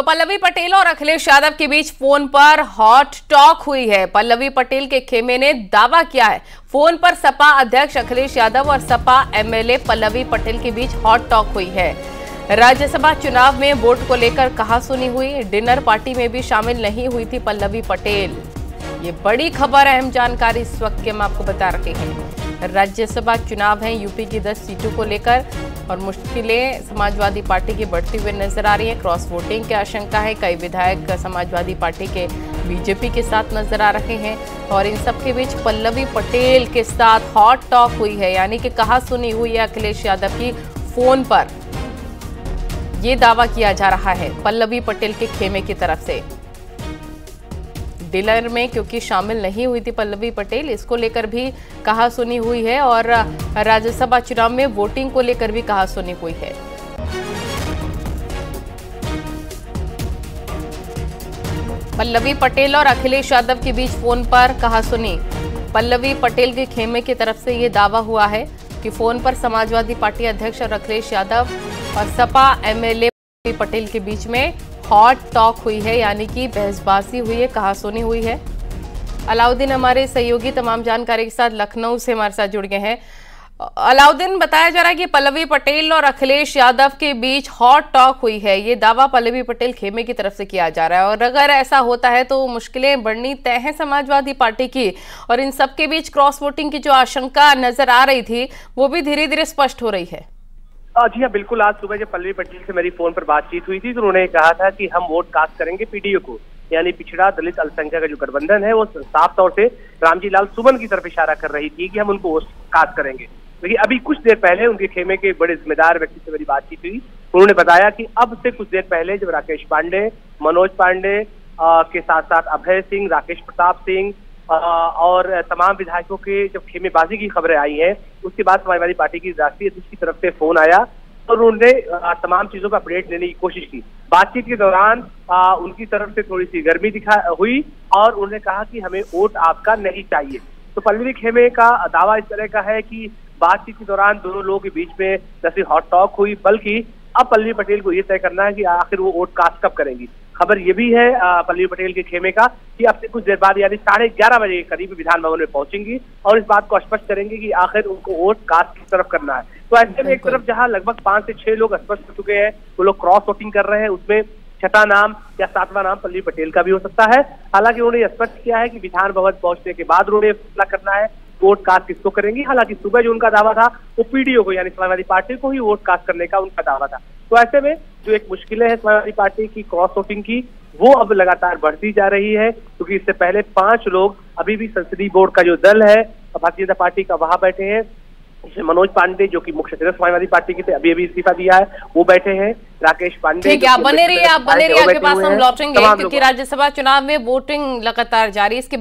तो पल्लवी पटेल और अखिलेश यादव के बीच फोन पर हॉट टॉक हुई है। पल्लवी पटेल के खेमे ने दावा किया है फोन पर सपा अध्यक्ष अखिलेश यादव और सपा एमएलए पल्लवी पटेल के बीच हॉट टॉक हुई है। राज्यसभा चुनाव में वोट को लेकर कहासुनी हुई। डिनर पार्टी में भी शामिल नहीं हुई थी पल्लवी पटेल। ये बड़ी खबर, अहम जानकारी इस वक्त के हम आपको बता रहे हैं। राज्यसभा चुनाव है यूपी की 10 सीटों को लेकर और मुश्किलें समाजवादी पार्टी की बढ़ती हुई नजर आ रही है। क्रॉस वोटिंग की आशंका है। कई विधायक समाजवादी पार्टी के बीजेपी के साथ नजर आ रहे हैं और इन सब के बीच पल्लवी पटेल के साथ हॉट टॉक हुई है, यानी कि कहासुनी हुई है अखिलेश यादव की फोन पर। ये दावा किया जा रहा है पल्लवी पटेल के खेमे की तरफ से। डिनर में क्योंकि शामिल नहीं हुई थी पल्लवी पटेल, इसको लेकर भी कहासुनी हुई है और राज्यसभा चुनाव में वोटिंग को लेकर भी कहासुनी हुई है। पल्लवी पटेल और अखिलेश यादव के बीच फोन पर कहासुनी। पल्लवी पटेल के खेमे की तरफ से ये दावा हुआ है कि फोन पर समाजवादी पार्टी अध्यक्ष और अखिलेश यादव और सपा एमएलए पल्लवी पटेल के बीच में हॉट टॉक हुई है, यानी कि बहसबाजी हुई है, कहासुनी हुई है। अलाउद्दीन हमारे सहयोगी तमाम जानकारी के साथ लखनऊ से हमारे साथ जुड़ गए हैं। अलाउद्दीन, बताया जा रहा है कि पल्लवी पटेल और अखिलेश यादव के बीच हॉट टॉक हुई है। ये दावा पल्लवी पटेल खेमे की तरफ से किया जा रहा है और अगर ऐसा होता है तो मुश्किलें बढ़नी तय हैं समाजवादी पार्टी की। और इन सबके बीच क्रॉस वोटिंग की जो आशंका नजर आ रही थी वो भी धीरे धीरे स्पष्ट हो रही है। जी हाँ, बिल्कुल। आज सुबह जब पल्लवी पटेल से मेरी फोन पर बातचीत हुई थी तो उन्होंने कहा था कि हम वोट कास्ट करेंगे पीडीओ को, यानी पिछड़ा दलित अल्पसंख्यक का जो गठबंधन है वो साफ तौर से रामजी लाल सुमन की तरफ इशारा कर रही थी कि हम उनको वोट कास्ट करेंगे। लेकिन अभी कुछ देर पहले उनके खेमे के बड़े जिम्मेदार व्यक्ति से मेरी बातचीत हुई। उन्होंने बताया कि अब से कुछ देर पहले जब राकेश पांडे, मनोज पांडे के साथ साथ अभय सिंह, राकेश प्रताप सिंह और तमाम विधायकों के जब खेमेबाजी की खबरें आई हैं, उसके बाद समाजवादी पार्टी की राष्ट्रीय अध्यक्ष की तरफ से फोन आया और उन्होंने तमाम चीजों पर अपडेट लेने की कोशिश की। बातचीत के दौरान उनकी तरफ से थोड़ी सी गर्मी हुई और उन्होंने कहा कि हमें वोट आपका नहीं चाहिए। तो पल्लवी खेमे का दावा इस तरह का है कि बातचीत के दौरान दोनों लोगों के बीच में न सिर्फ हॉट टॉक हुई, बल्कि अब पल्लवी पटेल को ये तय करना है कि आखिर वो वोट कास्ट कब करेंगी। खबर ये भी है पल्लवी पटेल के खेमे का कि अब से कुछ देर बाद यानी 11:30 बजे के करीब विधान भवन में पहुंचेंगी और इस बात को स्पष्ट करेंगे कि आखिर उनको वोट कास्ट किस तरफ करना है। तो ऐसे में एक तरफ जहां लगभग 5 से 6 लोग स्पष्ट हो चुके हैं, वो लोग क्रॉस वोटिंग कर रहे हैं, उसमें छठा नाम या 7वां नाम पल्लवी पटेल का भी हो सकता है। हालांकि उन्होंने स्पष्ट किया है कि विधान भवन पहुंचने के बाद उन्होंने फैसला करना है वोट कास्ट किसको करेंगी। हालांकि सुबह जो उनका दावा था वो पीडीओ को यानी समाजवादी पार्टी को ही वोट कास्ट करने का उनका दावा था। तो ऐसे में जो एक मुश्किलें हैं समाजवादी पार्टी की क्रॉस वोटिंग की, वो अब लगातार बढ़ती जा रही है, क्योंकि इससे पहले 5 लोग अभी भी संसदीय बोर्ड का जो दल है भारतीय जनता पार्टी का वहां बैठे हैं। मनोज पांडे जो कि मुख्य सदस्य समाजवादी पार्टी के थे, अभी इस्तीफा दिया है, वो बैठे हैं। राकेश पांडे, ठीक है, आप बने रहिए, आपके पास हम लौटेंगे क्योंकि राज्यसभा चुनाव में वोटिंग लगातार जारी है। इसके